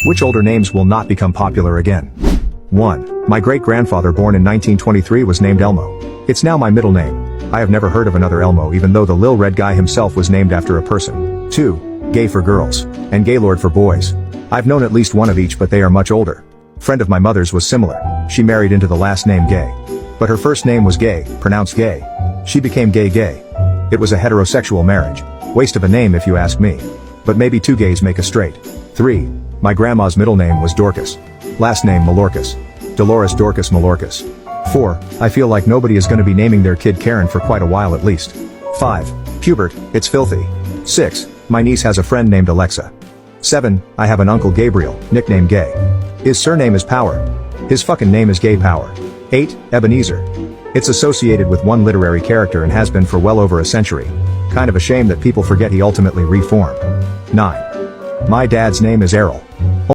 Which older names will not become popular again? 1. My great-grandfather born in 1923 was named Elmo. It's now my middle name. I have never heard of another Elmo even though the Lil Red Guy himself was named after a person. 2. Gay for girls. And Gaylord for boys. I've known at least one of each but they are much older. Friend of my mother's was similar. She married into the last name Gay. But her first name was Gay, pronounced Gay. She became Gay. It was a heterosexual marriage. Waste of a name if you ask me. But maybe two gays make a straight. 3. My grandma's middle name was Dorcas. Last name Malorcas. Dolores Dorcas Malorcas. 4. I feel like nobody is gonna be naming their kid Karen for quite a while at least. 5. Pubert, it's filthy. 6. My niece has a friend named Alexa. 7. I have an uncle Gabriel, nicknamed Gay. His surname is Power. His fucking name is Gay Power. 8. Ebenezer. It's associated with one literary character and has been for well over a century. Kind of a shame that people forget he ultimately reformed. 9. My dad's name is Errol.